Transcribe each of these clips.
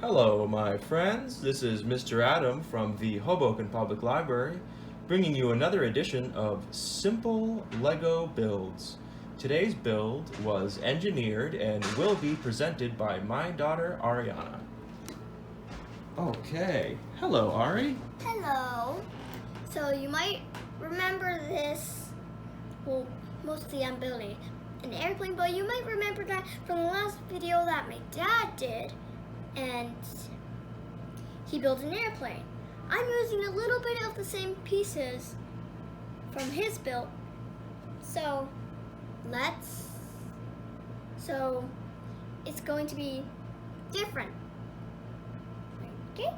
Hello, my friends. This is Mr. Adam from the Hoboken Public Library, bringing you another edition of Simple Lego Builds. Today's build was engineered and will be presented by my daughter, Ariana. Okay. Hello, Ari. Hello. So you might remember this, well, mostly I'm building an airplane, but you might remember that from the last video that my dad did, and he built an airplane. I'm using a little bit of the same pieces from his build, so it's going to be different. Okay?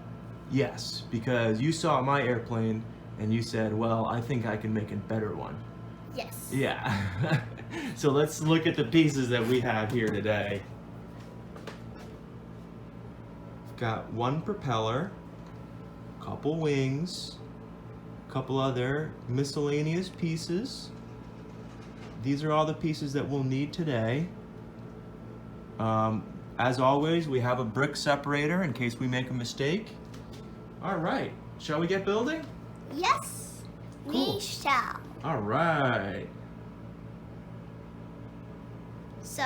Yes, because you saw my airplane and you said, well, I think I can make a better one. Yes. Yeah. So let's look at the pieces that we have here today. We've got one propeller, a couple wings, a couple other miscellaneous pieces. These are all the pieces that we'll need today. As always, we have a brick separator in case we make a mistake. All right, shall we get building? Yes, Cool. we shall. All right. So,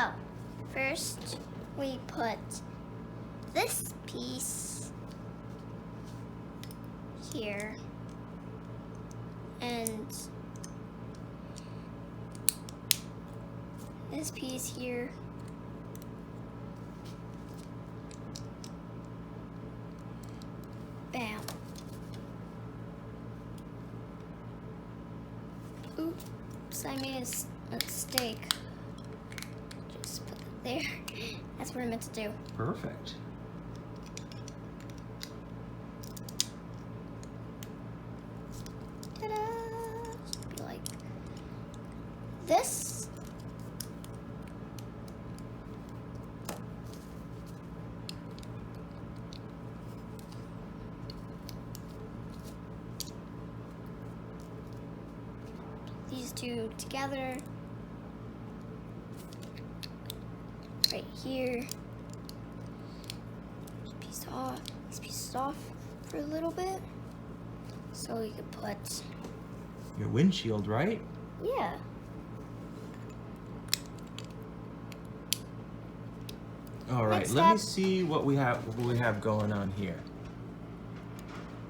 first we put this piece here and this piece here. Bam. Oops, I made a mistake. Just put it there. That's what I meant to do. Perfect. Ta-da! Be like this. These two together. Right here. These pieces off for a little bit. So we could put, Your windshield, right? yeah. All right, Next let me step. see what we have going on here.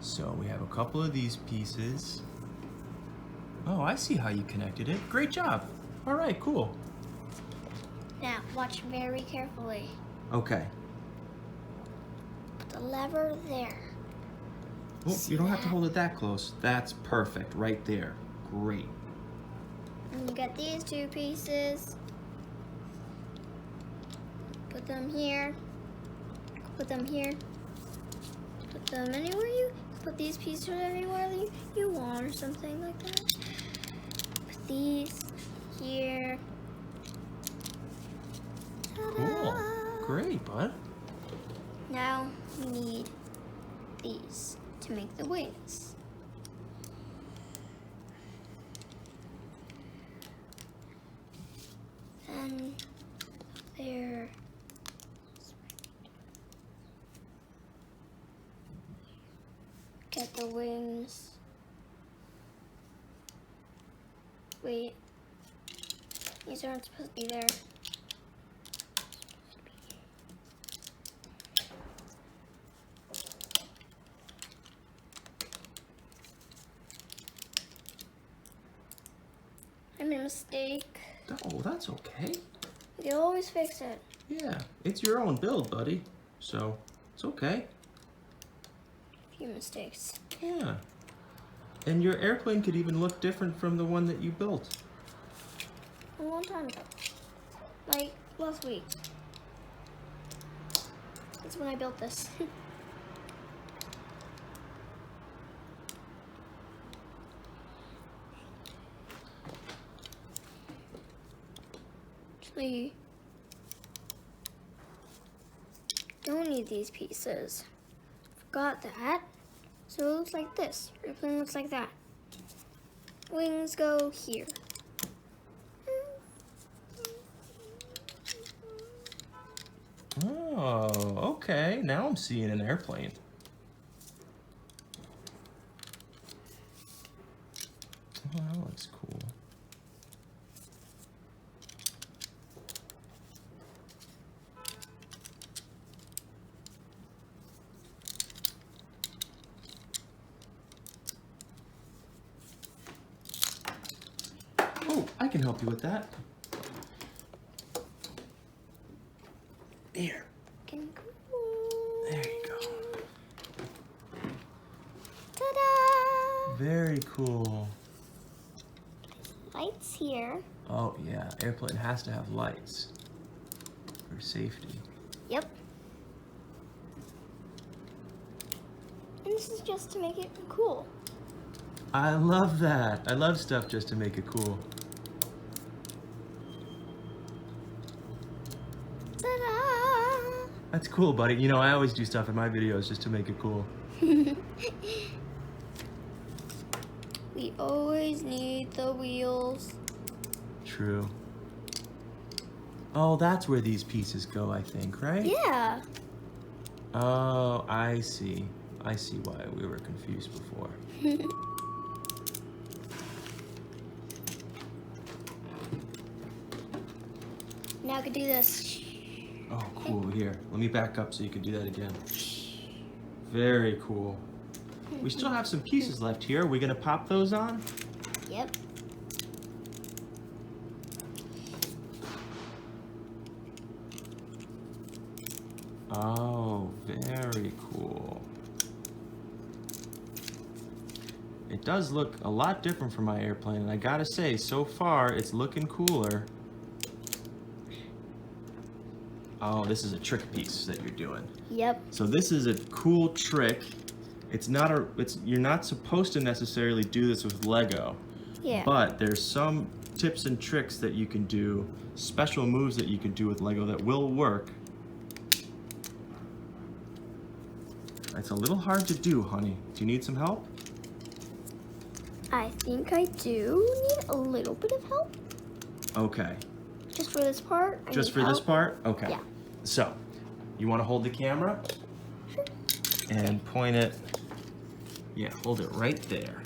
So we have a couple of these pieces. Oh, I see how you connected it. Great job. All right, cool. Now watch very carefully. Okay. Put the lever there. Oh, See you don't have to that? hold it that close. That's perfect right there. Great. And you got these two pieces. Put them here. Put them here. Put them anywhere you put these pieces anywhere you want or something like that. Put these here. Cool. Ta-da! Great, bud. Now we need these to make the wings. And there. Get the wings. Wait. These aren't supposed to be there. I made a mistake. Oh, that's okay. You always fix it. Yeah, it's your own build, buddy. So, it's okay. Few mistakes. Yeah. And your airplane could even look different from the one that you built. A long time ago. Like last week. That's when I built this. Actually, don't need these pieces. Forgot that. So it looks like this. Airplane looks like that. Wings go here. Oh, Oh, okay. Now I'm seeing an airplane. Oh, that looks cool. Oh, I can help you with that. Here. There you go. Ta-da! Very cool. Lights here. Oh yeah, airplane has to have lights for safety. Yep. And this is just to make it cool. I love that. I love stuff just to make it cool. Ta-da! That's cool, buddy. You know, I always do stuff in my videos just to make it cool. We always need the wheels. True. Oh, that's where these pieces go, I think, right? Yeah. Oh, I see. I see why we were confused before. Now I can do this. Oh, cool. Here, let me back up so you can do that again. Very cool. We still have some pieces left here. Are we gonna pop those on? Yep. Oh, very cool. It does look a lot different from my airplane, and I gotta say, so far, it's looking cooler. Oh, this is a trick piece that you're doing. Yep. So this is a cool trick. You're not supposed to necessarily do this with Lego. Yeah. But there's some tips and tricks that you can do, special moves that you can do with Lego that will work. It's a little hard to do, honey. Do you need some help? I think I do need a little bit of help. Okay. Just for this part. Just for this part? Okay. Yeah. So, you want to hold the camera and point it, yeah, hold it right there.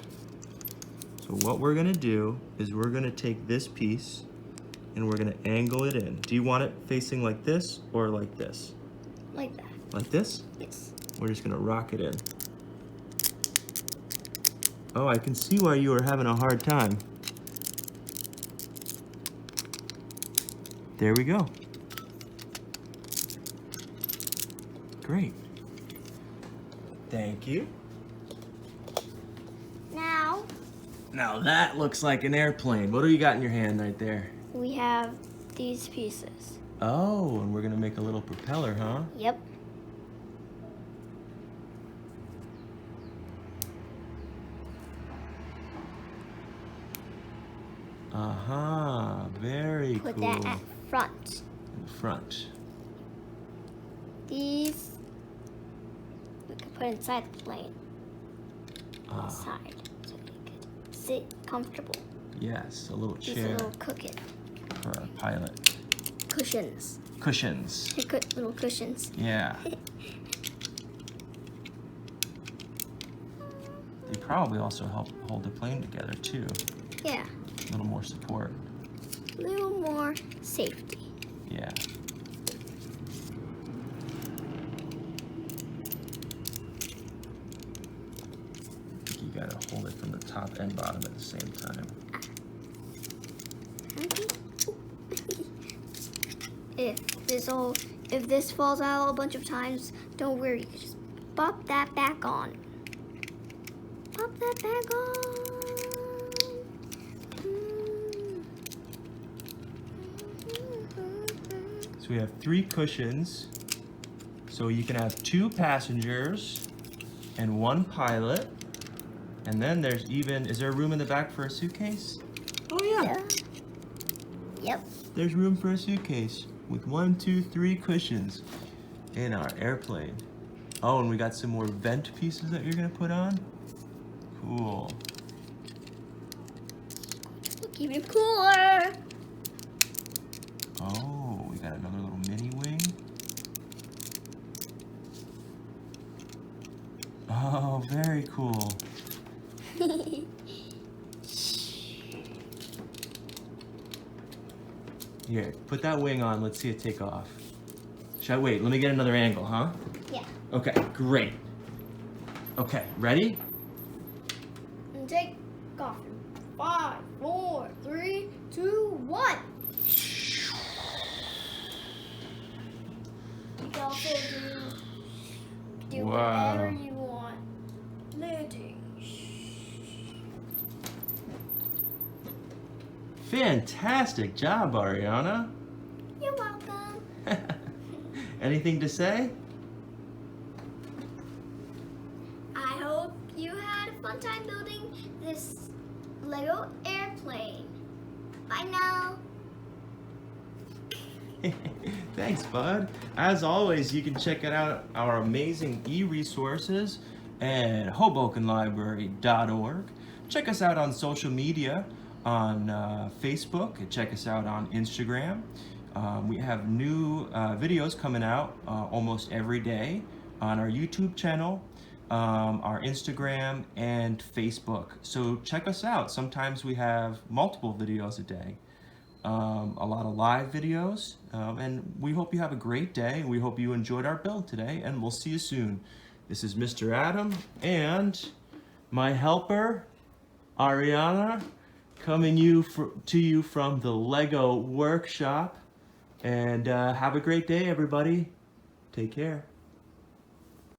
So what we're gonna do is we're gonna take this piece and we're gonna angle it in. Do you want it facing like this or like this? Like that. Like this? Yes. We're just gonna rock it in. Oh, I can see why you were having a hard time. There we go. Great. Thank you. Now that looks like an airplane. What do you got in your hand right there? We have these pieces. Oh, and we're gonna make a little propeller, huh? Yep. Uh-huh, very cool. Put that at front. In the front. These we could put inside the plane. Inside, so we could sit comfortable. Yes, a little These chair little cooking for our pilot. cushions. Cushions. Little cushions. Yeah. They probably also help hold the plane together too. Yeah. A little more support. A little more safety. Yeah. I think you gotta hold it from the top and bottom at the same time. If this falls out a bunch of times, don't worry. You can just pop that back on. Pop that back on. So we have 3 cushions. So you can have 2 passengers and 1 pilot. And then there's even, is there room in the back for a suitcase? Oh yeah. Yep. There's room for a suitcase with 1, 2, 3 cushions in our airplane. Oh, and we got some more vent pieces that you're gonna put on. Cool. Even cooler. Oh, we got another little mini wing. Oh, very cool. Here, put that wing on. Let's see it take off. Shall I wait? Let me get another angle, huh? Yeah. Okay, great. Okay, ready? And take off. 5, 4, 3, 2, 1. You can also do Wow. whatever you want. Landing. Fantastic job, Ariana. You're welcome. Anything to say? I hope you had a fun time building this Lego airplane. Bye now. Thanks, bud. As always, you can check out our amazing e-resources at hobokenlibrary.org. Check us out on social media on Facebook. Check us out on Instagram. We have new videos coming out almost every day on our YouTube channel, our Instagram, and Facebook. So check us out. Sometimes we have multiple videos a day. A lot of live videos, and we hope you have a great day. We hope you enjoyed our build today, and we'll see you soon. This is Mr. Adam and my helper, Ariana, coming to you from the Lego workshop. And have a great day, everybody. Take care.